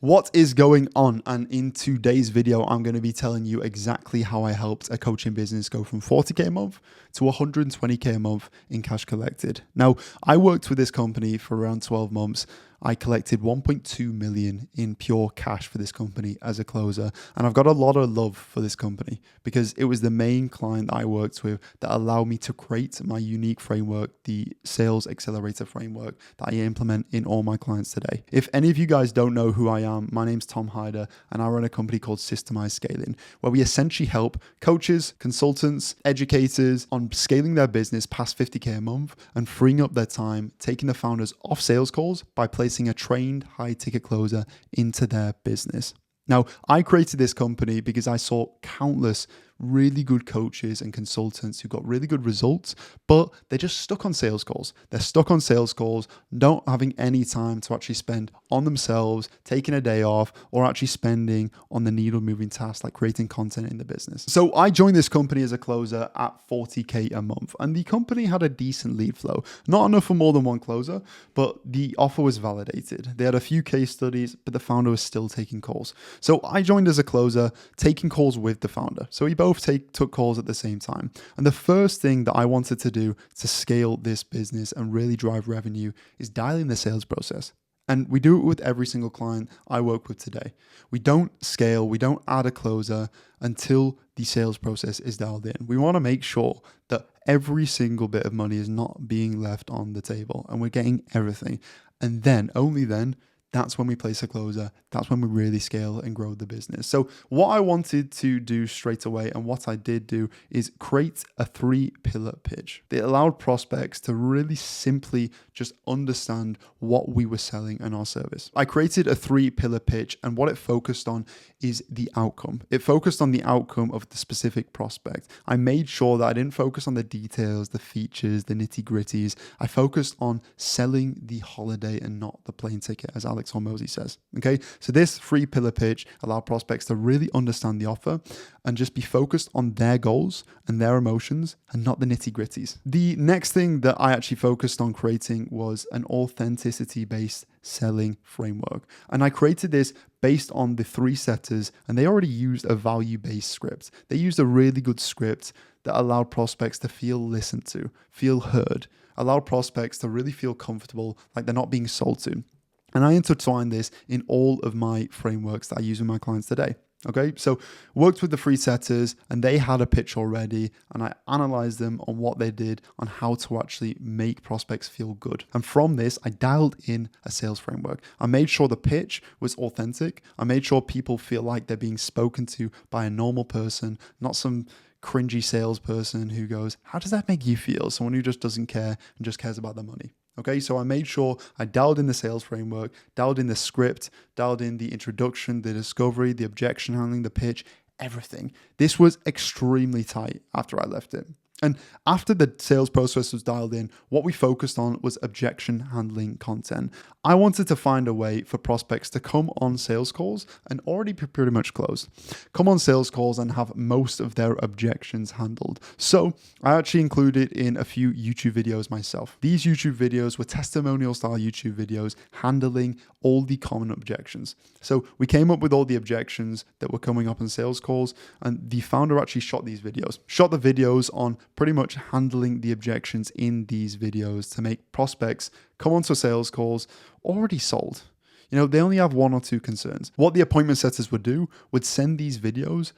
What is going on? And in today's video, I'm going to be telling you exactly how I helped a coaching business go from 40K a month to 120K a month in cash collected. Now, I worked with this company for around 12 months. I collected 1.2 million in pure cash for this company as a closer. And I've got a lot of love for this company because it was the main client that I worked with that allowed me to create my unique framework, the Sales Accelerator framework that I implement in all my clients today. If any of you guys don't know who I am, my name's Tom Hyder and I run a company called Systemized Scaling, where we essentially help coaches, consultants, educators on scaling their business past 50K a month and freeing up their time, taking the founders off sales calls by placing a trained high ticket closer into their business. Now, I created this company because I saw countless really good coaches and consultants who got really good results, but they're just stuck on sales calls. They're stuck on sales calls, not having any time to actually spend on themselves, taking a day off, or actually spending on the needle moving tasks like creating content in the business. So I joined this company as a closer at 40K a month, and the company had a decent lead flow. Not enough for more than one closer, but the offer was validated. They had a few case studies, but the founder was still taking calls. So I joined as a closer, taking calls with the founder. So we both took calls at the same time. And the first thing that I wanted to do to scale this business and really drive revenue is dialing the sales process. And we do it with every single client I work with today. We don't scale, we don't add a closer until the sales process is dialed in. We want to make sure that every single bit of money is not being left on the table and we're getting everything. And then, only then, that's when we place a closer. That's when we really scale and grow the business. So what I wanted to do straight away and what I did do is create a 3-pillar pitch. It allowed prospects to really simply just understand what we were selling in our service. I created a 3-pillar pitch and what it focused on is the outcome. It focused on the outcome of the specific prospect. I made sure that I didn't focus on the details, the features, the nitty-gritties. I focused on selling the holiday and not the plane ticket, as Alex Hormozy says. Okay, so this 3-pillar pitch allowed prospects to really understand the offer and just be focused on their goals and their emotions and not the nitty-gritties. The next thing that I actually focused on creating was an authenticity-based selling framework. And I created this based on the 3 setters, and they already used a value-based script. They used a really good script that allowed prospects to feel listened to, feel heard, allowed prospects to really feel comfortable, like they're not being sold to. And I intertwine this in all of my frameworks that I use with my clients today. Okay, so worked with the 3 setters and they had a pitch already and I analyzed them on what they did on how to actually make prospects feel good. And from this, I dialed in a sales framework. I made sure the pitch was authentic. I made sure people feel like they're being spoken to by a normal person, not some cringy salesperson who goes, how does that make you feel? Someone who just doesn't care and just cares about the money. Okay, so I made sure I dialed in the sales framework, dialed in the script, dialed in the introduction, the discovery, the objection handling, the pitch, everything. This was extremely tight after I left it. And after the sales process was dialed in, what we focused on was objection handling content. I wanted to find a way for prospects to come on sales calls and already be pretty much closed. Come on sales calls and have most of their objections handled. So I actually included in a few YouTube videos myself. These YouTube videos were testimonial style YouTube videos handling all the common objections. So we came up with all the objections that were coming up on sales calls, and the founder actually shot the videos on pretty much handling the objections in these videos to make prospects come onto sales calls already sold. You know, they only have 1 or 2 concerns. What the appointment setters would do would send these videos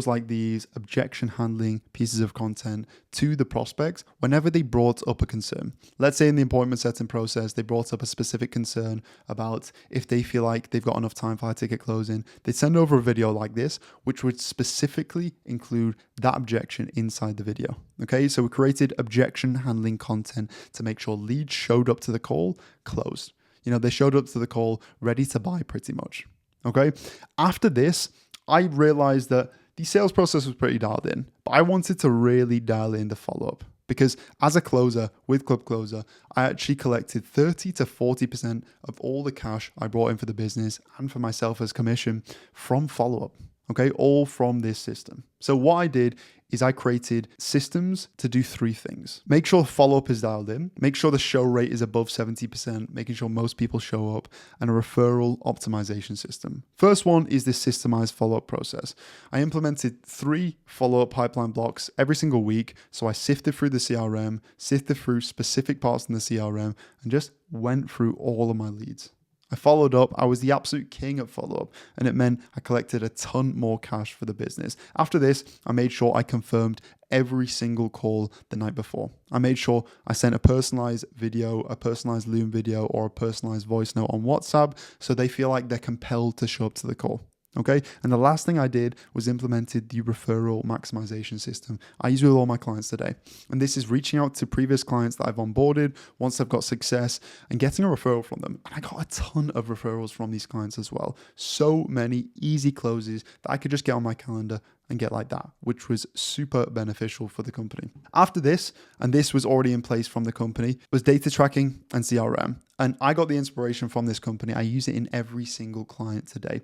like these objection handling pieces of content to the prospects whenever they brought up a concern. Let's say in the appointment setting process, they brought up a specific concern about if they feel like they've got enough time for high ticket closing. They'd send over a video like this, which would specifically include that objection inside the video. Okay, so we created objection handling content to make sure leads showed up to the call closed. You know, they showed up to the call ready to buy pretty much. Okay. After this, I realized that the sales process was pretty dialed in, but I wanted to really dial in the follow-up because as a closer with Club Closer, I actually collected 30 to 40% of all the cash I brought in for the business and for myself as commission from follow-up. Okay. All from this system. So what I did is I created systems to do three things. Make sure follow-up is dialed in, make sure the show rate is above 70%, making sure most people show up, and a referral optimization system. First one is this systemized follow-up process. I implemented 3 follow-up pipeline blocks every single week. So I sifted through the CRM, sifted through specific parts in the CRM, and just went through all of my leads. I followed up. I was the absolute king at follow-up, and it meant I collected a ton more cash for the business. After this, I made sure I confirmed every single call the night before. I made sure I sent a personalized video, a personalized Loom video, or a personalized voice note on WhatsApp so they feel like they're compelled to show up to the call. Okay. And the last thing I did was implemented the referral maximization system I use with all my clients today. And this is reaching out to previous clients that I've onboarded once I've got success and getting a referral from them. And I got a ton of referrals from these clients as well. So many easy closes that I could just get on my calendar and get like that, which was super beneficial for the company. After this, and this was already in place from the company, was data tracking and CRM. And I got the inspiration from this company. I use it in every single client today.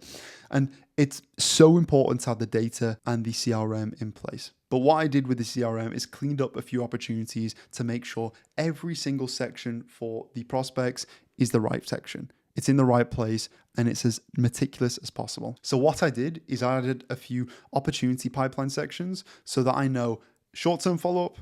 And it's so important to have the data and the CRM in place. But what I did with the CRM is cleaned up a few opportunities to make sure every single section for the prospects is the right section. It's in the right place and it's as meticulous as possible. So what I did is I added a few opportunity pipeline sections so that I know short-term follow-up,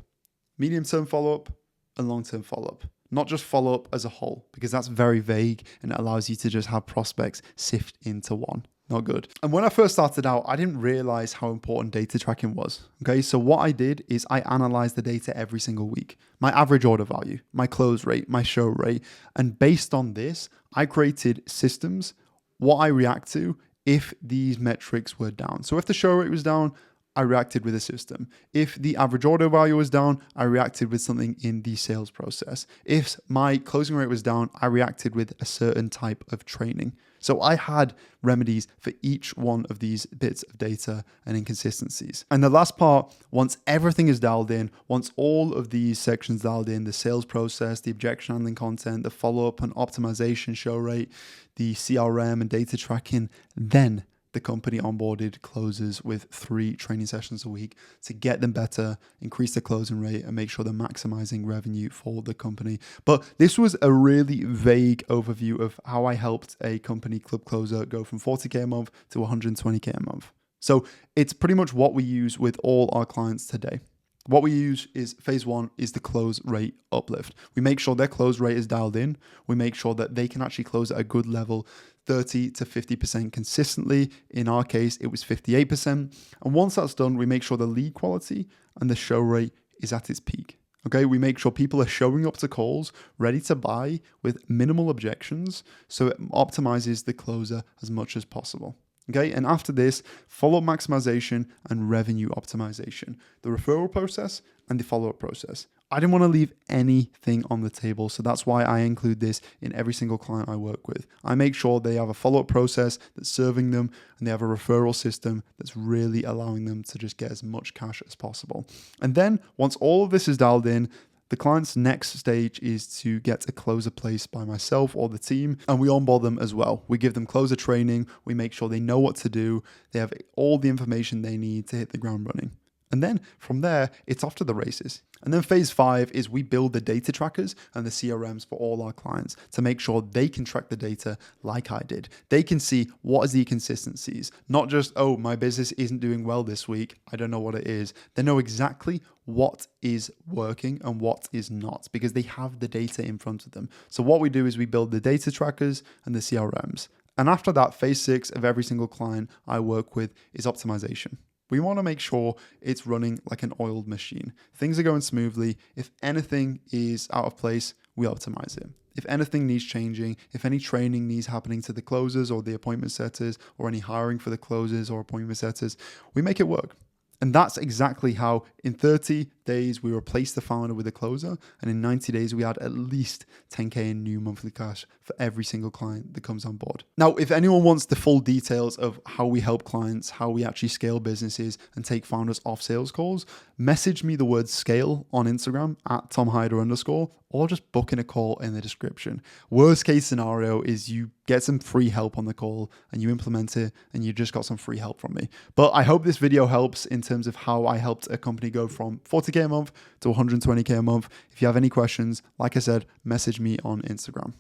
medium-term follow-up, and long-term follow-up. Not just follow-up as a whole, because that's very vague and it allows you to just have prospects sift into one. Not good. And when I first started out, I didn't realize how important data tracking was. Okay, so what I did is I analyzed the data every single week. My average order value, my close rate, my show rate. And based on this, I created systems, what I react to if these metrics were down. So if the show rate was down, I reacted with a system. If the average order value was down, I reacted with something in the sales process. If my closing rate was down, I reacted with a certain type of training. So I had remedies for each one of these bits of data and inconsistencies. And the last part, once everything is dialed in, once all of these sections dialed in, the sales process, the objection handling content, the follow-up and optimization show rate, the CRM and data tracking, then the company onboarded closers with 3 training sessions a week to get them better, increase the closing rate, and make sure they're maximizing revenue for the company. But this was a really vague overview of how I helped a company club closer go from 40K a month to 120K a month. So it's pretty much what we use with all our clients today. What we use is phase 1 is the close rate uplift. We make sure their close rate is dialed in. We make sure that they can actually close at a good level, 30 to 50% consistently. In our case, it was 58%. And once that's done, we make sure the lead quality and the show rate is at its peak. Okay, we make sure people are showing up to calls ready to buy with minimal objections, so it optimizes the closer as much as possible. Okay, and after this, follow-up maximization and revenue optimization, the referral process and the follow-up process. I didn't want to leave anything on the table, so that's why I include this in every single client I work with. I make sure they have a follow-up process that's serving them, and they have a referral system that's really allowing them to just get as much cash as possible. And then once all of this is dialed in, the client's next stage is to get a closer placed by myself or the team, and we onboard them as well. We give them closer training. We make sure they know what to do. They have all the information they need to hit the ground running. And then from there, it's off to the races. And then phase 5 is we build the data trackers and the CRMs for all our clients to make sure they can track the data like I did. They can see what is the inconsistencies, not just, oh, my business isn't doing well this week, I don't know what it is. They know exactly what is working and what is not because they have the data in front of them. So what we do is we build the data trackers and the CRMs. And after that, phase 6 of every single client I work with is optimization. We want to make sure it's running like an oiled machine. Things are going smoothly. If anything is out of place, we optimize it. If anything needs changing, if any training needs happening to the closers or the appointment setters, or any hiring for the closers or appointment setters, we make it work. And that's exactly how in 30 days, we replaced the founder with a closer. And in 90 days, we had at least 10K in new monthly cash for every single client that comes on board. Now, if anyone wants the full details of how we help clients, how we actually scale businesses and take founders off sales calls, message me the word scale on Instagram at @TomHyder_, or just book in a call in the description. Worst case scenario is you get some free help on the call and you implement it and you just got some free help from me. But I hope this video helps in terms of how I helped a company go from 40K a month to 120K a month. If you have any questions, like I said, message me on Instagram.